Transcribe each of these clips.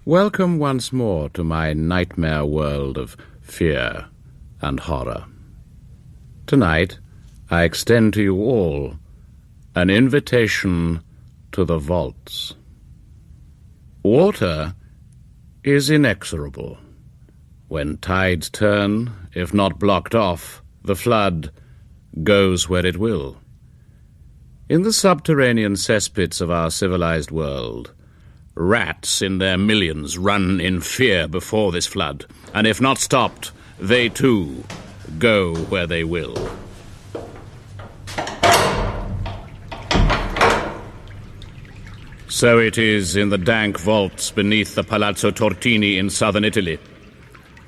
Welcome once more to my nightmare world of fear and horror. Tonight, I extend to you all an invitation to the vaults. Water is inexorable. When tides turn, if not blocked off, the flood goes where it will. In the subterranean cesspits of our civilized world, rats in their millions run in fear before this flood, and if not stopped, they too go where they will. So it is in the dank vaults beneath the Palazzo Tortini in southern Italy.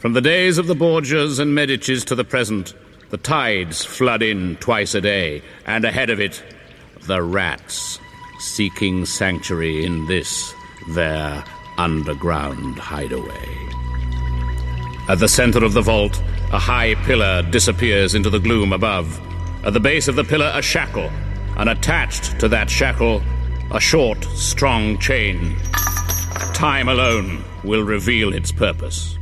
From the days of the Borgias and Medicis to the present, the tides flood in twice a day, and ahead of it, the rats, seeking sanctuary in this, their underground hideaway. At the center of the vault, a high pillar disappears into the gloom above. At the base of the pillar, a shackle, and attached to that shackle, a short, strong chain. Time alone will reveal its purpose.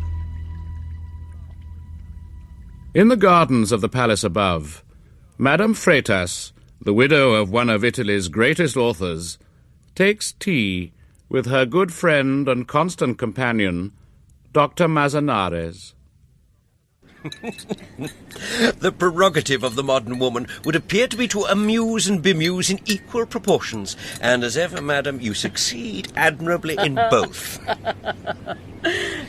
In the gardens of the palace above, Madame Freitas, the widow of one of Italy's greatest authors, takes tea with her good friend and constant companion, Dr. Mazanares. The prerogative of the modern woman would appear to be to amuse and bemuse in equal proportions, and as ever, madam, you succeed admirably in both.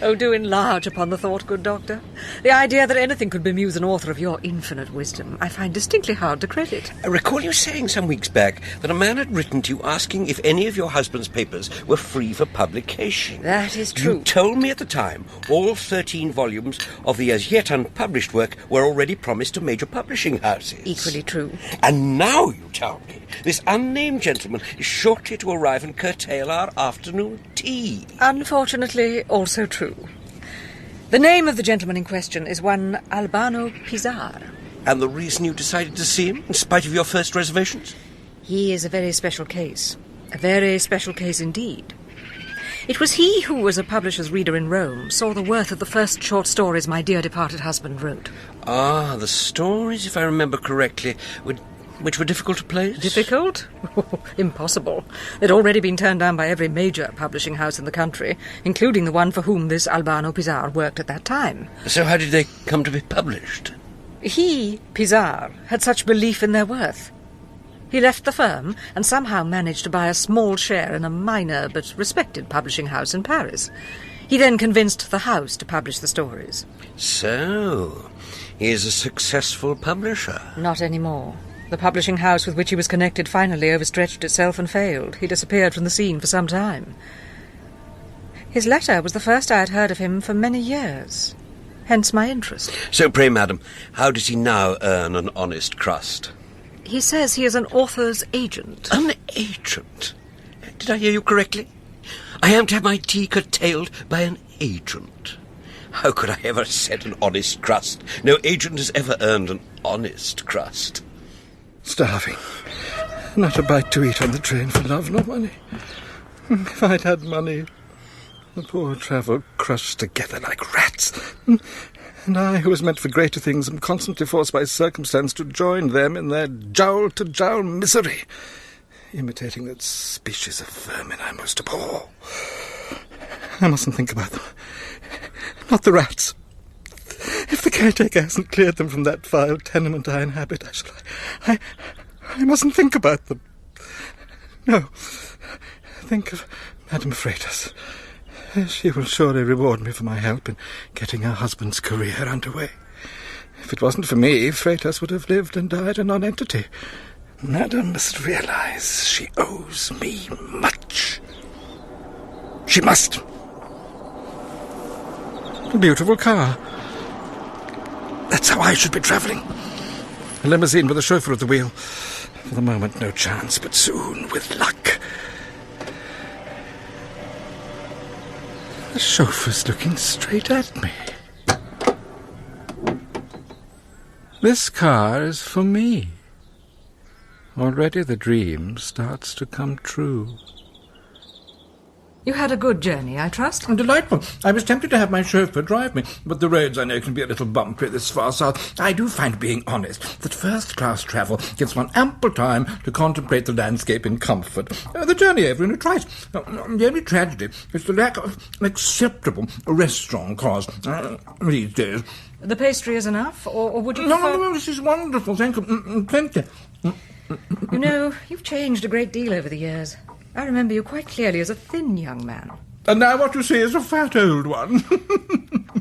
Oh, do enlarge upon the thought, good doctor. The idea that anything could bemuse an author of your infinite wisdom I find distinctly hard to credit. I recall you saying some weeks back that a man had written to you asking if any of your husband's papers were free for publication. That is true. You told me at the time all 13 volumes of the as yet unpublished work were already promised to major publishing houses. Equally true. And now you tell me this unnamed gentleman is shortly to arrive and curtail our afternoon tea. Unfortunately, also true. The name of the gentleman in question is one Albano Pisar. And the reason you decided to see him, in spite of your first reservations? He is a very special case. A very special case indeed. It was he who, as a publisher's reader in Rome, saw the worth of the first short stories my dear departed husband wrote. Ah, the stories, if I remember correctly, which were difficult to place? Difficult? Impossible. They'd already been turned down by every major publishing house in the country, including the one for whom this Albano Pisar worked at that time. So how did they come to be published? He, Pisar, had such belief in their worth. He left the firm and somehow managed to buy a small share in a minor but respected publishing house in Paris. He then convinced the house to publish the stories. So, he is a successful publisher? Not anymore. The publishing house with which he was connected finally overstretched itself and failed. He disappeared from the scene for some time. His letter was the first I had heard of him for many years. Hence my interest. So, pray, madam, how does he now earn an honest crust? He says he is an author's agent. An agent? Did I hear you correctly? I am to have my tea curtailed by an agent. How could I ever set an honest crust? No agent has ever earned an honest crust. Starving. Not a bite to eat on the train for love nor money. If I'd had money, the poor travel crushed together like rats. And I, who was meant for greater things, am constantly forced by circumstance to join them in their jowl-to-jowl misery, imitating that species of vermin I most abhor. I mustn't think about them. Not the rats. If the caretaker hasn't cleared them from that vile tenement I inhabit, I mustn't think about them. No. Think of Madame Freitas. She will surely reward me for my help in getting her husband's career underway. If it wasn't for me, Freitas would have lived and died a non-entity. Madame must realize she owes me much. She must. A beautiful car. That's how I should be travelling. A limousine with a chauffeur at the wheel. For the moment, no chance, but soon, with luck. The chauffeur's looking straight at me. This car is for me. Already the dream starts to come true. You had a good journey, I trust? Delightful. I was tempted to have my chauffeur drive me, but the roads, I know, can be a little bumpy this far south. I do find, being honest, that first-class travel gives one ample time to contemplate the landscape in comfort. The journey over in a trice. The only tragedy is the lack of an acceptable restaurant cost these days. The pastry is enough, or would you No, this is wonderful. Thank you. Plenty. You know, you've changed a great deal over the years. I remember you quite clearly as a thin young man. And now what you see is a fat old one.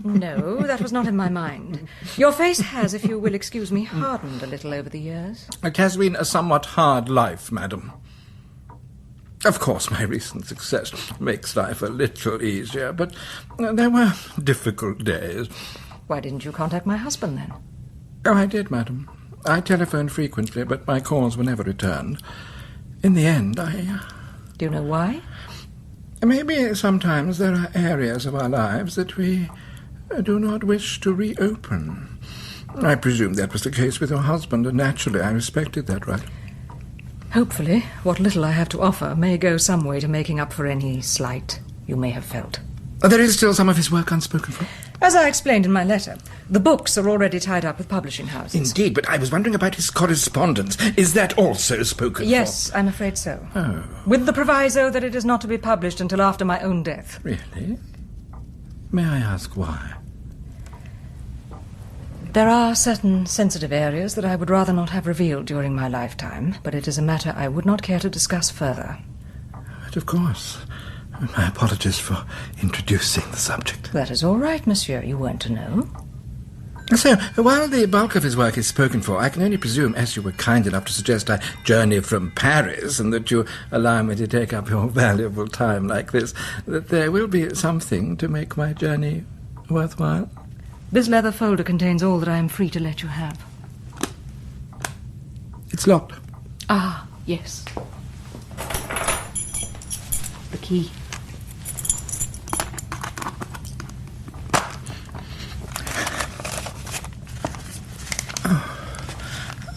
No, that was not in my mind. Your face has, if you will excuse me, hardened a little over the years. It has been a somewhat hard life, madam. Of course, my recent success makes life a little easier, but there were difficult days. Why didn't you contact my husband, then? Oh, I did, madam. I telephoned frequently, but my calls were never returned. In the end, Do you know why? Maybe sometimes there are areas of our lives that we do not wish to reopen. I presume that was the case with your husband, and naturally I respected that right. Hopefully, what little I have to offer may go some way to making up for any slight you may have felt. There is still some of his work unspoken for? As I explained in my letter, the books are already tied up with publishing houses. Indeed, but I was wondering about his correspondence. Is that also spoken for? Yes, I'm afraid so. Oh. With the proviso that it is not to be published until after my own death. Really? May I ask why? There are certain sensitive areas that I would rather not have revealed during my lifetime, but it is a matter I would not care to discuss further. But of course. My apologies for introducing the subject. That is all right, monsieur. You weren't to know. So, while the bulk of his work is spoken for, I can only presume, as you were kind enough to suggest I journey from Paris, and that you allow me to take up your valuable time like this, that there will be something to make my journey worthwhile. This leather folder contains all that I am free to let you have. It's locked. Ah, yes. The key.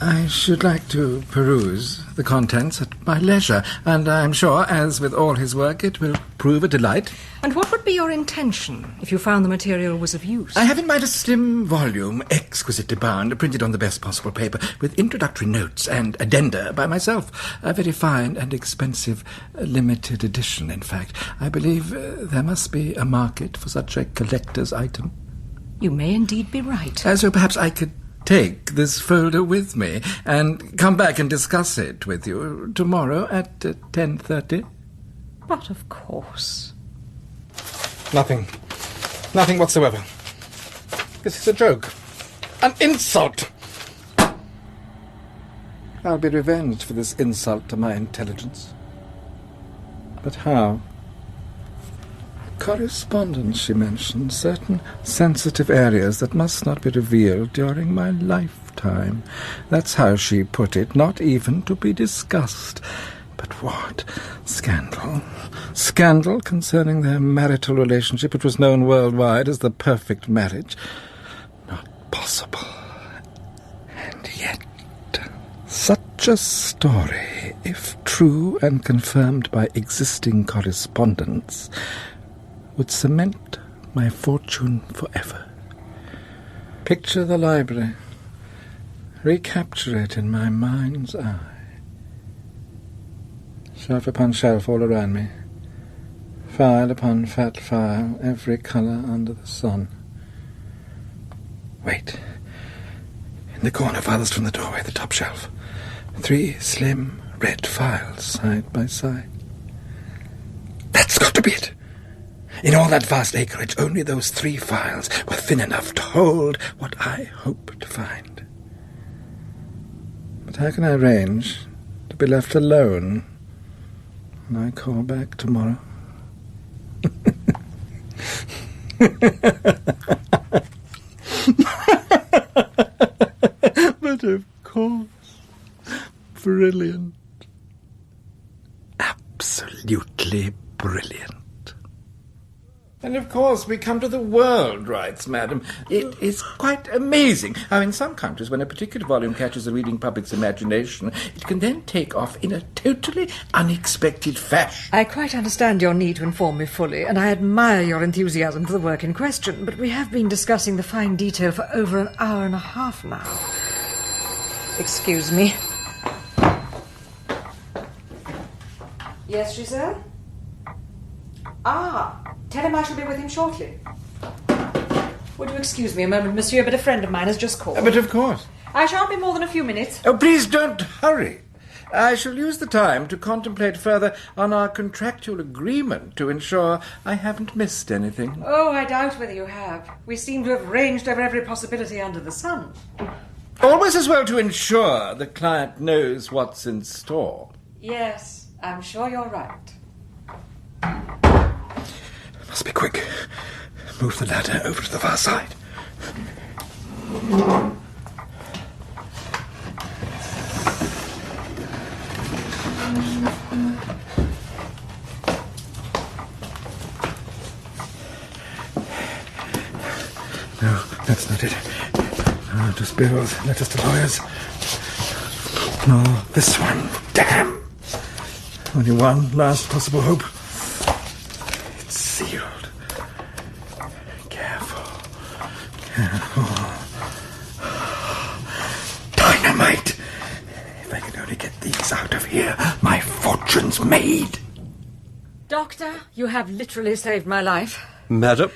I should like to peruse the contents at my leisure, and I'm sure, as with all his work, it will prove a delight. And what would be your intention if you found the material was of use? I have in mind a slim volume, exquisitely bound, printed on the best possible paper, with introductory notes and addenda by myself. A very fine and expensive limited edition, in fact. I believe there must be a market for such a collector's item. You may indeed be right. So perhaps I could take this folder with me and come back and discuss it with you tomorrow at 10:30. But of course. Nothing. Nothing whatsoever. This is a joke. An insult! I'll be revenged for this insult to my intelligence. But how? Correspondence, she mentioned, certain sensitive areas that must not be revealed during my lifetime. That's how she put it, not even to be discussed. But what? Scandal. Scandal concerning their marital relationship, which was known worldwide as the perfect marriage. Not possible. And yet, such a story, if true and confirmed by existing correspondence, would cement my fortune forever. Picture the library. Recapture it in my mind's eye. Shelf upon shelf all around me. File upon fat file, every colour under the sun. Wait. In the corner farthest from the doorway, the top shelf. 3 slim red files side by side. That's got to be it. In all that vast acreage, only those 3 files were thin enough to hold what I hope to find. But how can I arrange to be left alone when I call back tomorrow? But of course, brilliant. Absolutely brilliant. And of course we come to the world rights, madam. It is quite amazing how in some countries when a particular volume catches the reading public's imagination, it can then take off in a totally unexpected fashion. I quite understand your need to inform me fully, and I admire your enthusiasm for the work in question, but we have been discussing the fine detail for over an hour and a half now. Excuse me. Yes, Giselle? Tell him I shall be with him shortly. Would you excuse me a moment, monsieur, but a friend of mine has just called. But of course. I shan't be more than a few minutes. Oh, please don't hurry. I shall use the time to contemplate further on our contractual agreement to ensure I haven't missed anything. Oh, I doubt whether you have. We seem to have ranged over every possibility under the sun. Always as well to ensure the client knows what's in store. Yes, I'm sure you're right. Must be quick. Move the ladder over to the far side. No, that's not it. Just bills, letters to lawyers. No, this one. Damn! Only one last possible hope. It's sealed. Careful. Dynamite! If I can only get these out of here, my fortune's made. Doctor, you have literally saved my life. Madam?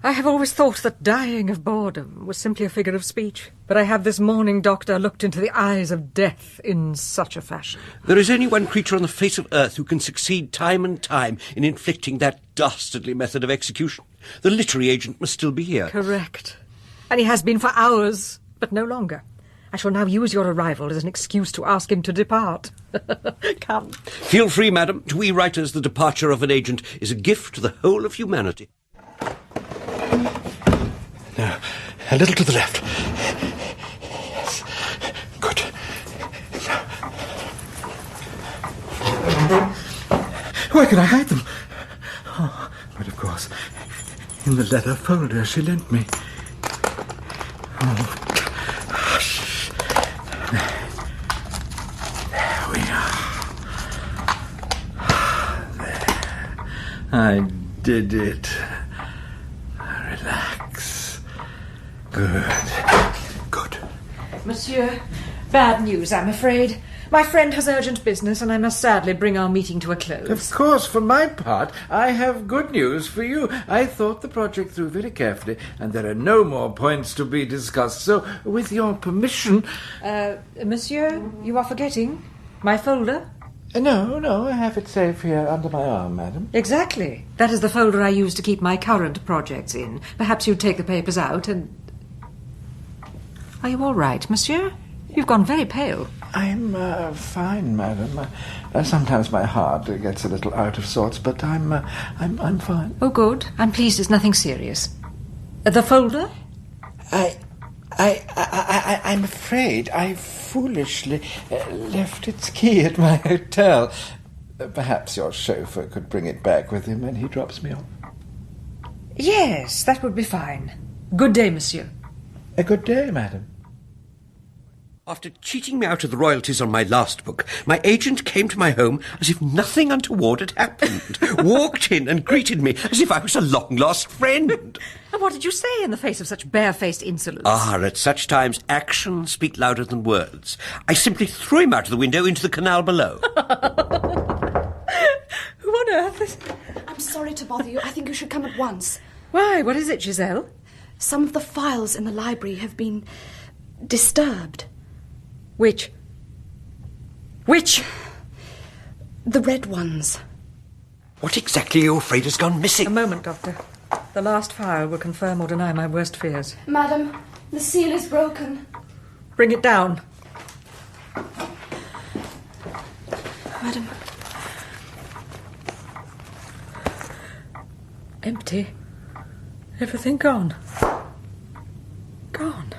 I have always thought that dying of boredom was simply a figure of speech, but I have this morning, Doctor, looked into the eyes of death in such a fashion. There is only one creature on the face of earth who can succeed time and time in inflicting that dastardly method of execution. The literary agent must still be here. Correct. And he has been for hours, but no longer. I shall now use your arrival as an excuse to ask him to depart. Come. Feel free, madam. To we writers, the departure of an agent is a gift to the whole of humanity. Now, a little to the left. Yes. Good. Where can I hide them? Oh, but of course, in the leather folder she lent me. Oh, hush. There we are. There. I did it. Relax. Good. Monsieur, bad news, I'm afraid. My friend has urgent business, and I must sadly bring our meeting to a close. Of course, for my part, I have good news for you. I thought the project through very carefully, and there are no more points to be discussed. So, with your permission... Monsieur, you are forgetting my folder? No, I have it safe here under my arm, madam. Exactly. That is the folder I use to keep my current projects in. Perhaps you'd take the papers out and... Are you all right, monsieur? You've gone very pale. I'm fine, madam. Sometimes my heart gets a little out of sorts, but I'm fine. Oh, good. I'm pleased it's nothing serious. The folder? I'm afraid I foolishly left its key at my hotel. Perhaps your chauffeur could bring it back with him when he drops me off. Yes, that would be fine. Good day, monsieur. A good day, madam. After cheating me out of the royalties on my last book, my agent came to my home as if nothing untoward had happened, walked in and greeted me as if I was a long-lost friend. And what did you say in the face of such barefaced insolence? At such times, actions speak louder than words. I simply threw him out of the window into the canal below. Who on earth is... I'm sorry to bother you. I think you should come at once. Why, what is it, Giselle? Some of the files in the library have been disturbed. Which? The red ones. What exactly are you afraid has gone missing? A moment, Doctor. The last file will confirm or deny my worst fears. Madam, the seal is broken. Bring it down. Madam. Empty. Everything gone. Gone.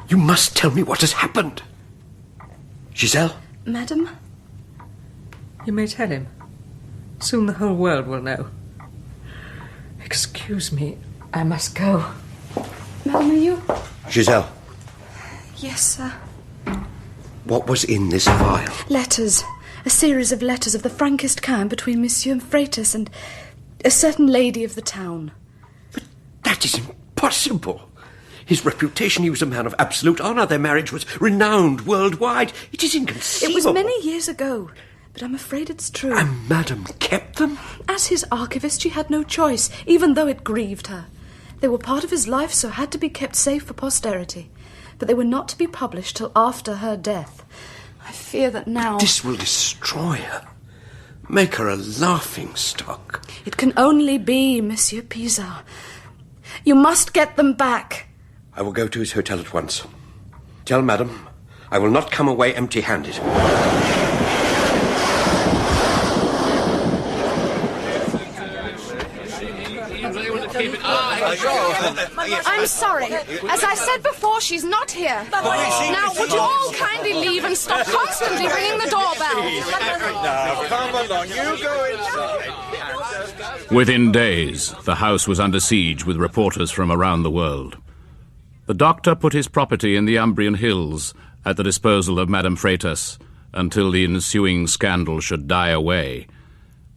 You must tell me what has happened. Giselle? Madam? You may tell him. Soon the whole world will know. Excuse me, I must go. Madam, are you? Giselle, Yes, sir. what was in this vial? Letters. A series of letters of the frankest kind between Monsieur Freitas and a certain lady of the town. But that is impossible. His reputation, he was a man of absolute honour. Their marriage was renowned worldwide. It is inconceivable. It was many years ago, but I'm afraid it's true. And Madame kept them? As his archivist, she had no choice, even though it grieved her. They were part of his life, so had to be kept safe for posterity. But they were not to be published till after her death. I fear that now... This will destroy her. Make her a laughingstock. It can only be Monsieur Pizarre. You must get them back. I will go to his hotel at once. Tell Madame I will not come away empty-handed. I'm sorry. As I said before, she's not here. Now, would you all kindly leave and stop constantly ringing the doorbell? Now, come along. You go inside. Within days, the house was under siege with reporters from around the world. The doctor put his property in the Umbrian hills at the disposal of Madame Freitas until the ensuing scandal should die away,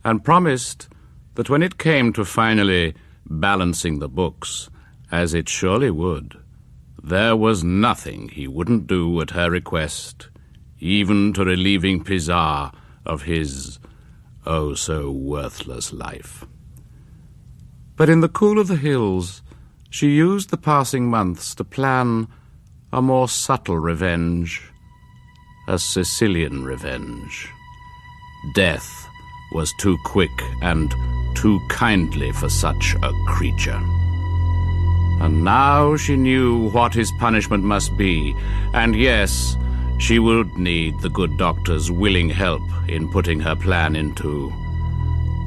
and promised that when it came to finally balancing the books, as it surely would, there was nothing he wouldn't do at her request, even to relieving Pizarre of his oh-so-worthless life. But in the cool of the hills, she used the passing months to plan a more subtle revenge, a Sicilian revenge. Death was too quick and too kindly for such a creature. And now she knew what his punishment must be, and yes, she would need the good doctor's willing help in putting her plan into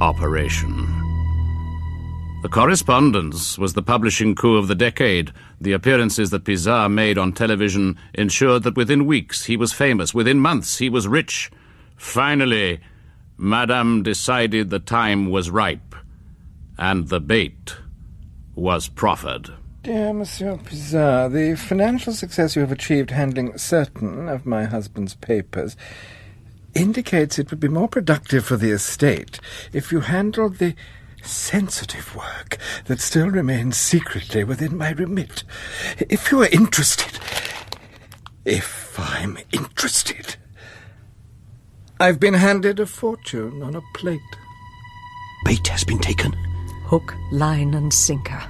operation. The correspondence was the publishing coup of the decade. The appearances that Pizarre made on television ensured that within weeks he was famous, within months he was rich. Finally, Madame decided the time was ripe, and the bait was proffered. Dear Monsieur Pizarre, the financial success you have achieved handling certain of my husband's papers indicates it would be more productive for the estate if you handled the sensitive work that still remains secretly within my remit. If you are interested... If I'm interested... I've been handed a fortune on a plate. Bait has been taken. Hook, line, and sinker.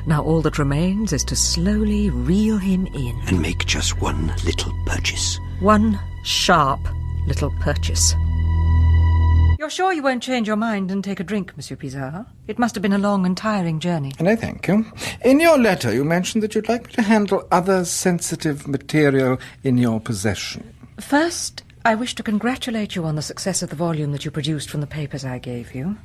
Now all that remains is to slowly reel him in. And make just one little purchase. One sharp little purchase. You're sure you won't change your mind and take a drink, Monsieur Pizarre? It must have been a long and tiring journey. No, thank you. In your letter, you mentioned that you'd like me to handle other sensitive material in your possession. First, I wish to congratulate you on the success of the volume that you produced from the papers I gave you,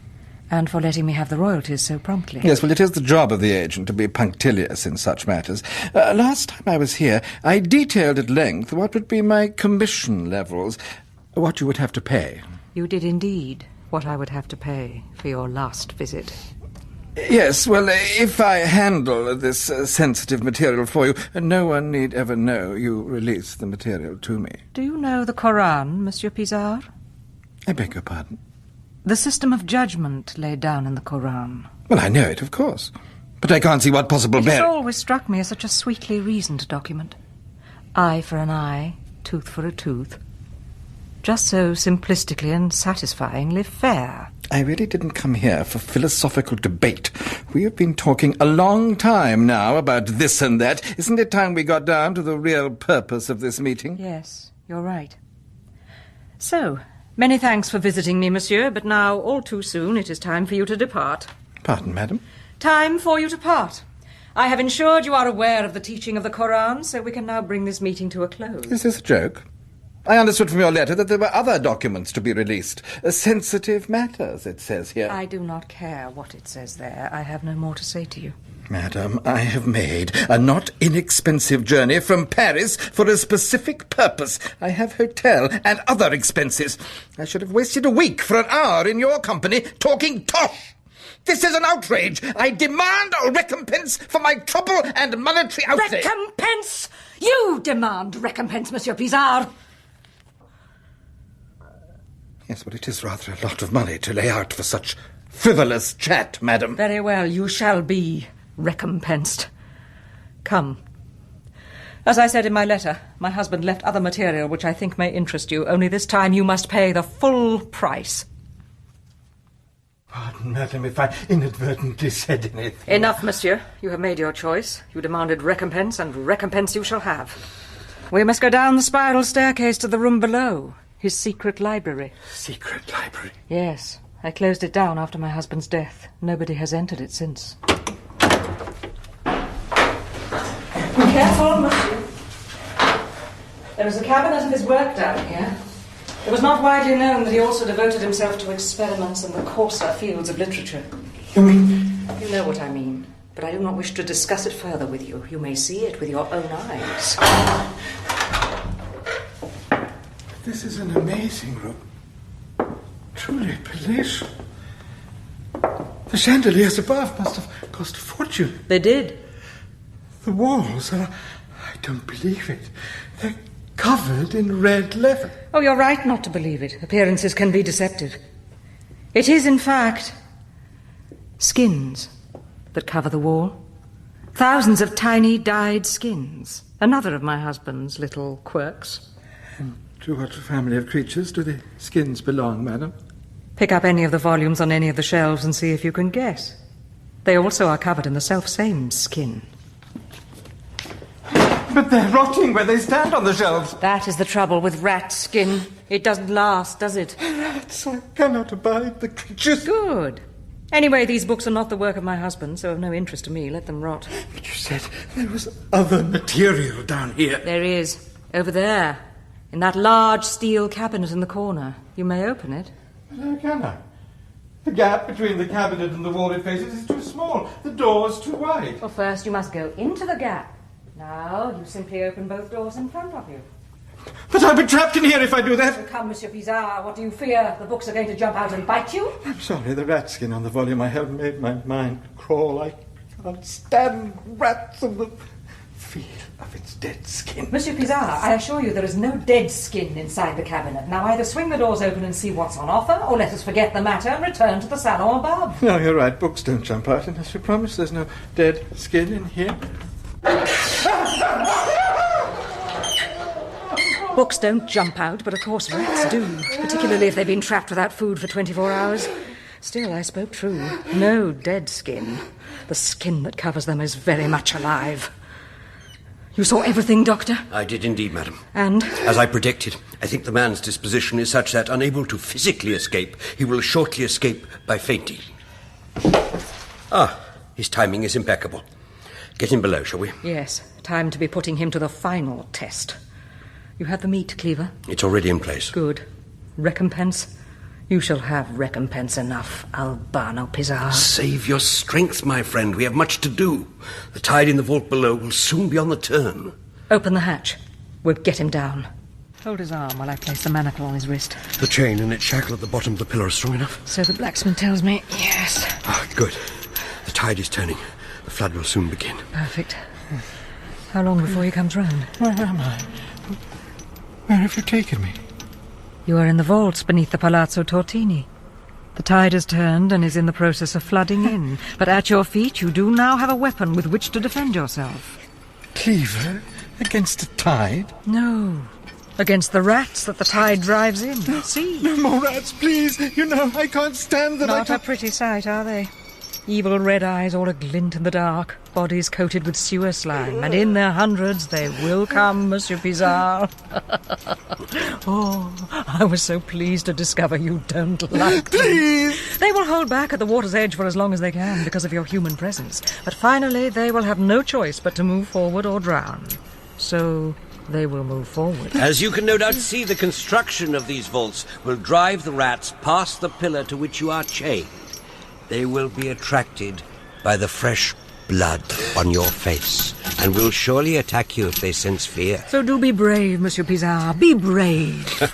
and for letting me have the royalties so promptly. Yes, well, it is the job of the agent to be punctilious in such matters. Last time I was here, I detailed at length what would be my commission levels, what you would have to pay. You did indeed what I would have to pay for your last visit. Yes, well, if I handle this sensitive material for you, no one need ever know you release the material to me. Do you know the Koran, Monsieur Pizarre? I beg your pardon? The system of judgment laid down in the Koran. Well, I know it, of course. But I can't see what possible It has bearing... always struck me as such a sweetly reasoned document. Eye for an eye, tooth for a tooth. Just so simplistically and satisfyingly fair. I really didn't come here for philosophical debate. We have been talking a long time now about this and that. Isn't it time we got down to the real purpose of this meeting? Yes, you're right. So, many thanks for visiting me, monsieur, but now, all too soon, it is time for you to depart. Pardon, madam? Time for you to part. I have ensured you are aware of the teaching of the Koran, so we can now bring this meeting to a close. Is this a joke? I understood from your letter that there were other documents to be released. Sensitive matters, it says here. I do not care what it says there. I have no more to say to you. Madam, I have made a not inexpensive journey from Paris for a specific purpose. I have hotel and other expenses. I should have wasted a week for an hour in your company talking tosh. This is an outrage. I demand a recompense for my trouble and monetary outlay. Recompense? You demand recompense, Monsieur Pizarre. Yes, but it is rather a lot of money to lay out for such frivolous chat, madam. Very well, you shall be recompensed. Come. As I said in my letter, my husband left other material which I think may interest you, only this time you must pay the full price. Pardon, madam, if I inadvertently said anything. Enough, monsieur. You have made your choice. You demanded recompense, and recompense you shall have. We must go down the spiral staircase to the room below, his secret library. Secret library? Yes. I closed it down after my husband's death. Nobody has entered it since. Careful, monsieur. There is a cabinet of his work down here. It was not widely known that he also devoted himself to experiments in the coarser fields of literature. You mean? You know what I mean, but I do not wish to discuss it further with you. You may see it with your own eyes. This is an amazing room. Truly palatial. The chandeliers above must have cost a fortune. They did. The walls are... I don't believe it. They're covered in red leather. Oh, you're right not to believe it. Appearances can be deceptive. It is, in fact, skins that cover the wall. Thousands of tiny dyed skins. Another of my husband's little quirks. And to what family of creatures do the skins belong, madam? Pick up any of the volumes on any of the shelves and see if you can guess. They also are covered in the self-same skin. But they're rotting where they stand on the shelves. That is the trouble with rat skin. It doesn't last, does it? Rats, I cannot abide the creatures. Good. Anyway, these books are not the work of my husband, so of no interest to me. Let them rot. But you said there was other material down here. There is. Over there. In that large steel cabinet in the corner. You may open it. But how can I? The gap between the cabinet and the wall it faces is too small. The door's too wide. Well, first you must go into the gap. Now, you simply open both doors in front of you. But I'll be trapped in here if I do that. So come, Monsieur Pizarre, what do you fear? The books are going to jump out and bite you? I'm sorry, the rat skin on the volume I held made my mind crawl. I can't stand rats and the feel of its dead skin. Monsieur Pizarre, I assure you there is no dead skin inside the cabinet. Now either swing the doors open and see what's on offer, or let us forget the matter and return to the salon above. No, you're right. Books don't jump out unless you promise there's no dead skin in here. Books don't jump out, but of course rats do, particularly if they've been trapped without food for 24 hours. Still, I spoke true. No dead skin. The skin that covers them is very much alive. You saw everything, Doctor? I did indeed, madam. And? As I predicted, I think the man's disposition is such that, unable to physically escape, he will shortly escape by fainting. His timing is impeccable. Get him below, shall we? Yes, time to be putting him to the final test. You have the meat, Cleaver? It's already in place. Good. Recompense? You shall have recompense enough, Albano Pizarre. Save your strength, my friend. We have much to do. The tide in the vault below will soon be on the turn. Open the hatch. We'll get him down. Hold his arm while I place the manacle on his wrist. The chain and its shackle at the bottom of the pillar are strong enough? So the blacksmith tells me, yes. Good. The tide is turning. The flood will soon begin. Perfect. How long before he comes round? Where am I? Where have you taken me? You are in the vaults beneath the Palazzo Tortini. The tide has turned and is in the process of flooding in. But at your feet you do now have a weapon with which to defend yourself. Cleaver? Against the tide? No. Against the rats that the tide drives in. See? No more rats, please. You know, I can't stand them. Not a pretty sight, are they? Evil red eyes all aglint in the dark, bodies coated with sewer slime, and in their hundreds they will come, Monsieur Pizarre. Oh, I was so pleased to discover you don't like them. Please! They will hold back at the water's edge for as long as they can because of your human presence, but finally they will have no choice but to move forward or drown. So they will move forward. As you can no doubt see, the construction of these vaults will drive the rats past the pillar to which you are chained. They will be attracted by the fresh blood on your face, and will surely attack you if they sense fear. So do be brave, Monsieur Pizarre. Be brave.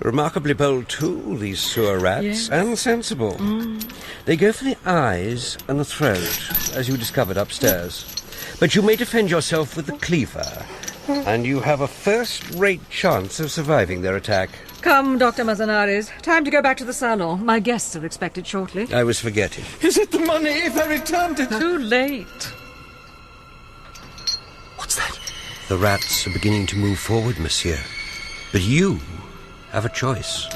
Remarkably bold tool, these sewer rats, Yes. and sensible. They go for the eyes and the throat, as you discovered upstairs. But you may defend yourself with the cleaver, and you have a first-rate chance of surviving their attack. Come, Dr. Manzanares. Time to go back to the salon. My guests are expected shortly. I was forgetting. Is it the money if I returned it? Too late. What's that? The rats are beginning to move forward, monsieur. But you have a choice.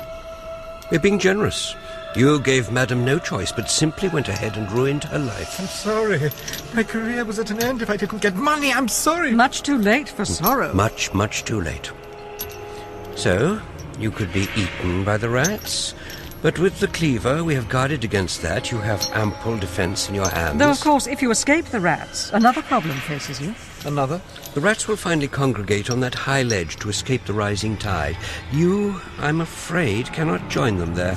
We're being generous. You gave Madame no choice, but simply went ahead and ruined her life. I'm sorry. My career was at an end if I didn't get money. I'm sorry. Much too late for sorrow. Much, much too late. So, you could be eaten by the rats, but with the cleaver, we have guarded against that. You have ample defense in your hands. Though, of course, if you escape the rats, another problem faces you. Another? The rats will finally congregate on that high ledge to escape the rising tide. You, I'm afraid, cannot join them there,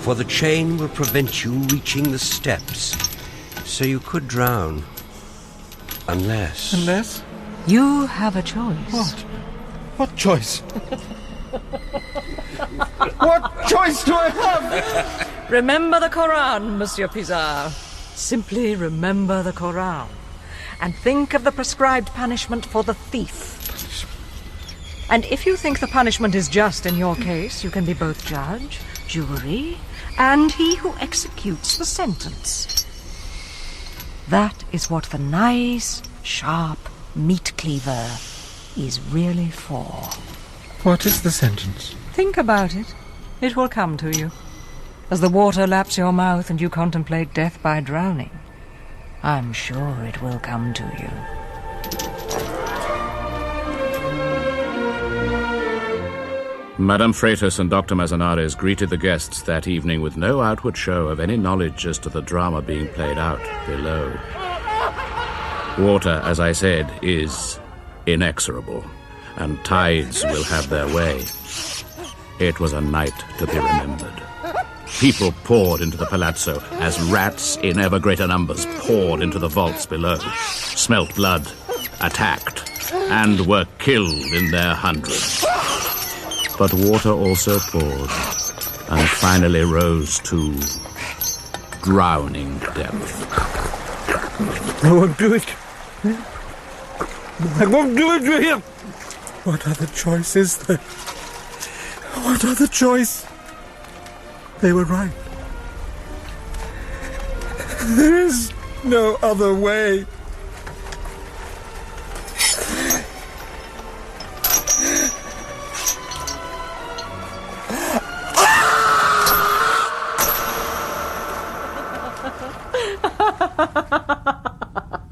for the chain will prevent you reaching the steps. So you could drown. Unless... Unless? You have a choice. What? What choice? What choice do I have? Remember the Koran, Monsieur Pizarre. Simply remember the Koran. And think of the prescribed punishment for the thief. And if you think the punishment is just in your case, you can be both judge, jury, and he who executes the sentence. That is what the nice, sharp meat cleaver is really for. What is the sentence? Think about it. It will come to you. As the water laps your mouth and you contemplate death by drowning, I'm sure it will come to you. Madame Freitas and Dr. Manzanares greeted the guests that evening with no outward show of any knowledge as to the drama being played out below. Water, as I said, is inexorable, and tides will have their way. It was a night to be remembered. People poured into the palazzo as rats in ever greater numbers poured into the vaults below, smelt blood, attacked, and were killed in their hundreds. But water also poured, and finally rose to drowning depth. I won't do it. I won't do it to him. What other choice is there? What other choice? They were right. There is no other way.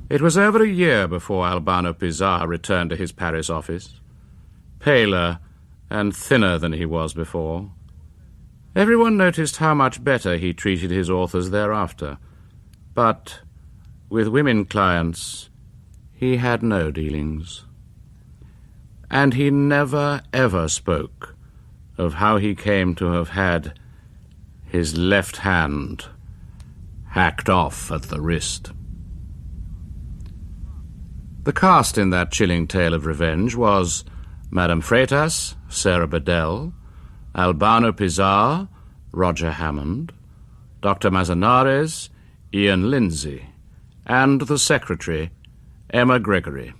It was over a year before Albano Pizarro returned to his Paris office, paler and thinner than he was before. Everyone noticed how much better he treated his authors thereafter, but with women clients he had no dealings. And he never, ever spoke of how he came to have had his left hand hacked off at the wrist. The cast in that chilling tale of revenge was Madame Freitas, Sarah Bedell, Albano Pizarro, Roger Hammond, Dr. Manzanares, Ian Lindsay, and the secretary, Emma Gregory.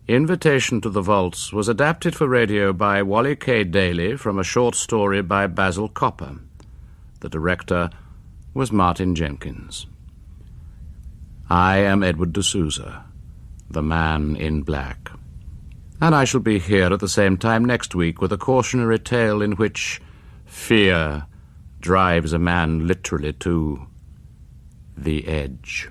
Invitation to the Vaults was adapted for radio by Wally K. Daly from a short story by Basil Copper. The director was Martin Jenkins. I am Edward De Souza, the man in black. And I shall be here at the same time next week with a cautionary tale in which fear drives a man literally to the edge.